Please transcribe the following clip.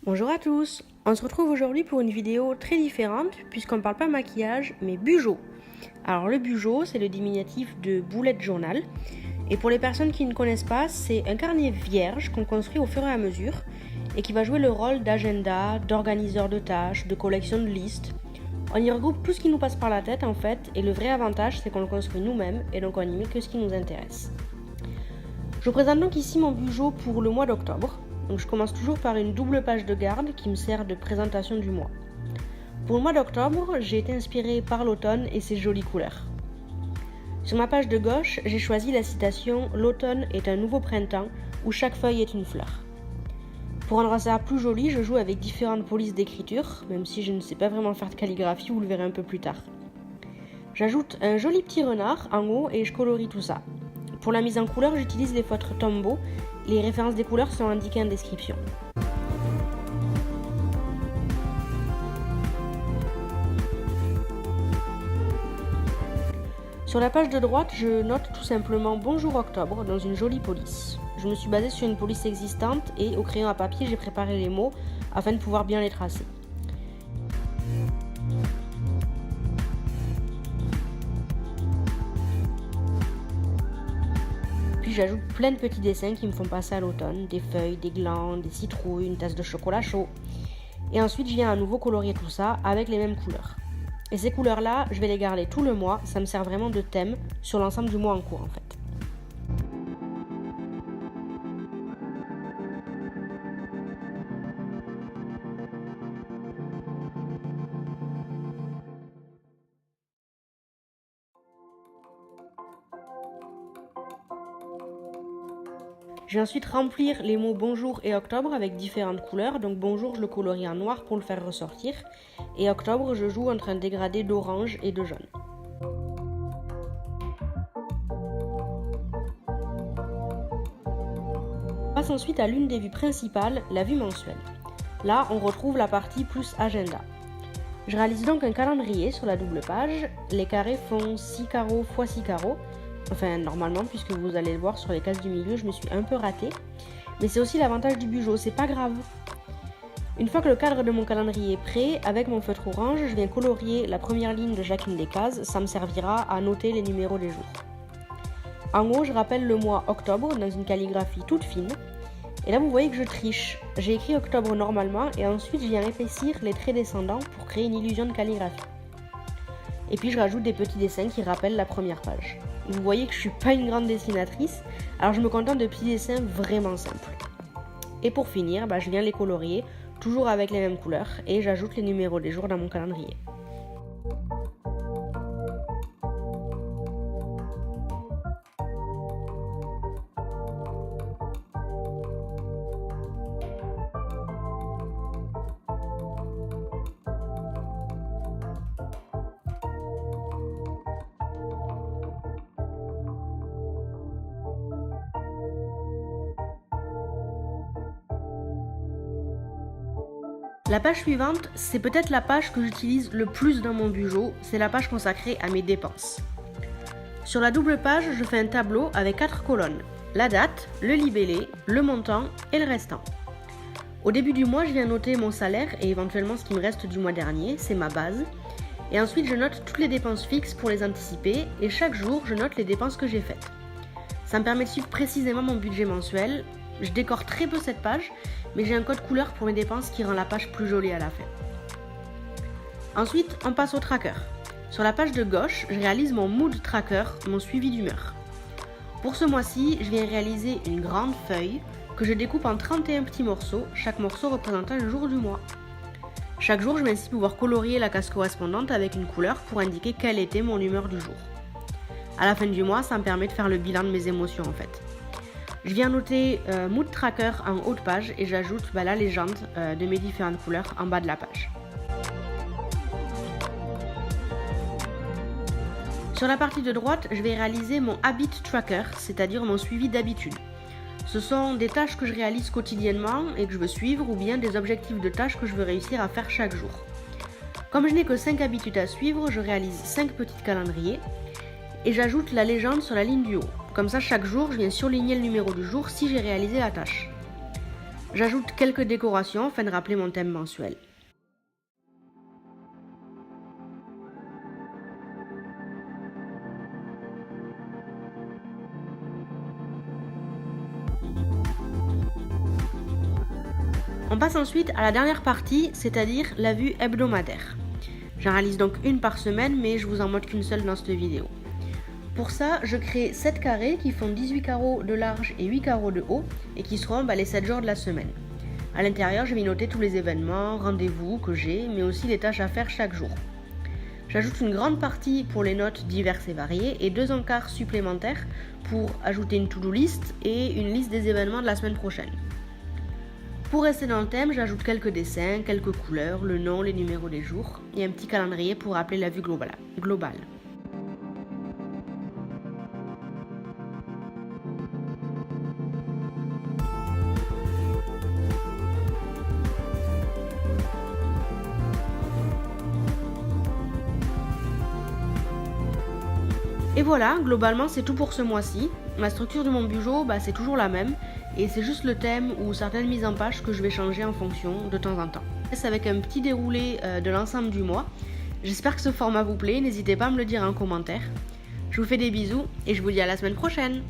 Bonjour à tous, on se retrouve aujourd'hui pour une vidéo très différente puisqu'on ne parle pas maquillage mais bugeot. Alors le bugeot c'est le diminutif de bullet journal et pour les personnes qui ne connaissent pas c'est un carnet vierge qu'on construit au fur et à mesure et qui va jouer le rôle d'agenda, d'organiseur de tâches, de collection de listes. On y regroupe tout ce qui nous passe par la tête en fait et le vrai avantage c'est qu'on le construit nous-mêmes et donc on n'y met que ce qui nous intéresse. Je vous présente donc ici mon bugeot pour le mois d'octobre. Donc je commence toujours par une double page de garde qui me sert de présentation du mois. Pour le mois d'octobre, j'ai été inspirée par l'automne et ses jolies couleurs. Sur ma page de gauche, j'ai choisi la citation « L'automne est un nouveau printemps où chaque feuille est une fleur ». Pour rendre ça plus joli, je joue avec différentes polices d'écriture, même si je ne sais pas vraiment faire de calligraphie, vous le verrez un peu plus tard. J'ajoute un joli petit renard en haut et je colorie tout ça. Pour la mise en couleur, j'utilise les feutres Tombow. Les références des couleurs sont indiquées en description. Sur la page de droite, je note tout simplement Bonjour Octobre dans une jolie police. Je me suis basée sur une police existante et au crayon à papier, j'ai préparé les mots afin de pouvoir bien les tracer. Puis j'ajoute plein de petits dessins qui me font passer à l'automne, des feuilles, des glands, des citrouilles, une tasse de chocolat chaud. Et ensuite je viens à nouveau colorier tout ça avec les mêmes couleurs. Et ces couleurs-là, je vais les garder tout le mois, ça me sert vraiment de thème sur l'ensemble du mois en cours en fait. Je vais ensuite remplir les mots bonjour et octobre avec différentes couleurs. Donc bonjour, je le colorie en noir pour le faire ressortir. Et octobre, je joue entre un dégradé d'orange et de jaune. On passe ensuite à l'une des vues principales, la vue mensuelle. Là, on retrouve la partie plus agenda. Je réalise donc un calendrier sur la double page. Les carrés font 6 carreaux x 6 carreaux. Enfin, normalement, puisque vous allez le voir sur les cases du milieu, je me suis un peu ratée. Mais c'est aussi l'avantage du bugeot, c'est pas grave. Une fois que le cadre de mon calendrier est prêt, avec mon feutre orange, je viens colorier la première ligne de chacune des cases. Ça me servira à noter les numéros des jours. En haut, je rappelle le mois octobre dans une calligraphie toute fine. Et là, vous voyez que je triche. J'ai écrit octobre normalement et ensuite, je viens épaissir les traits descendants pour créer une illusion de calligraphie. Et puis, je rajoute des petits dessins qui rappellent la première page. Vous voyez que je suis pas une grande dessinatrice, alors je me contente de petits dessins vraiment simples. Et pour finir, je viens les colorier, toujours avec les mêmes couleurs, et j'ajoute les numéros des jours dans mon calendrier. La page suivante, c'est peut-être la page que j'utilise le plus dans mon bugeot, c'est la page consacrée à mes dépenses. Sur la double page, je fais un tableau avec 4 colonnes, la date, le libellé, le montant et le restant. Au début du mois, je viens noter mon salaire et éventuellement ce qui me reste du mois dernier, c'est ma base. Et ensuite, je note toutes les dépenses fixes pour les anticiper et chaque jour, je note les dépenses que j'ai faites. Ça me permet de suivre précisément mon budget mensuel. Je décore très peu cette page, mais j'ai un code couleur pour mes dépenses qui rend la page plus jolie à la fin. Ensuite, on passe au tracker. Sur la page de gauche, je réalise mon mood tracker, mon suivi d'humeur. Pour ce mois-ci, je viens réaliser une grande feuille que je découpe en 31 petits morceaux, chaque morceau représentant un jour du mois. Chaque jour, je vais ainsi pouvoir colorier la case correspondante avec une couleur pour indiquer quelle était mon humeur du jour. À la fin du mois, ça me permet de faire le bilan de mes émotions en fait. Je viens noter Mood Tracker en haut de page et j'ajoute la légende de mes différentes couleurs en bas de la page. Sur la partie de droite, je vais réaliser mon Habit Tracker, c'est-à-dire mon suivi d'habitude. Ce sont des tâches que je réalise quotidiennement et que je veux suivre ou bien des objectifs de tâches que je veux réussir à faire chaque jour. Comme je n'ai que 5 habitudes à suivre, je réalise 5 petits calendriers et j'ajoute la légende sur la ligne du haut. Comme ça, chaque jour, je viens surligner le numéro du jour si j'ai réalisé la tâche. J'ajoute quelques décorations afin de rappeler mon thème mensuel. On passe ensuite à la dernière partie, c'est-à-dire la vue hebdomadaire. J'en réalise donc une par semaine, mais je vous en montre qu'une seule dans cette vidéo. Pour ça, je crée 7 carrés qui font 18 carreaux de large et 8 carreaux de haut, et qui seront les 7 jours de la semaine. À l'intérieur, je vais y noter tous les événements, rendez-vous que j'ai, mais aussi les tâches à faire chaque jour. J'ajoute une grande partie pour les notes diverses et variées, et 2 encarts supplémentaires pour ajouter une to-do list et une liste des événements de la semaine prochaine. Pour rester dans le thème, j'ajoute quelques dessins, quelques couleurs, le nom, les numéros des jours et un petit calendrier pour rappeler la vue globale. Et voilà, globalement c'est tout pour ce mois-ci. La structure de mon bujo, c'est toujours la même, et c'est juste le thème ou certaines mises en page que je vais changer en fonction de temps en temps. C'est avec un petit déroulé de l'ensemble du mois. J'espère que ce format vous plaît, n'hésitez pas à me le dire en commentaire. Je vous fais des bisous et je vous dis à la semaine prochaine.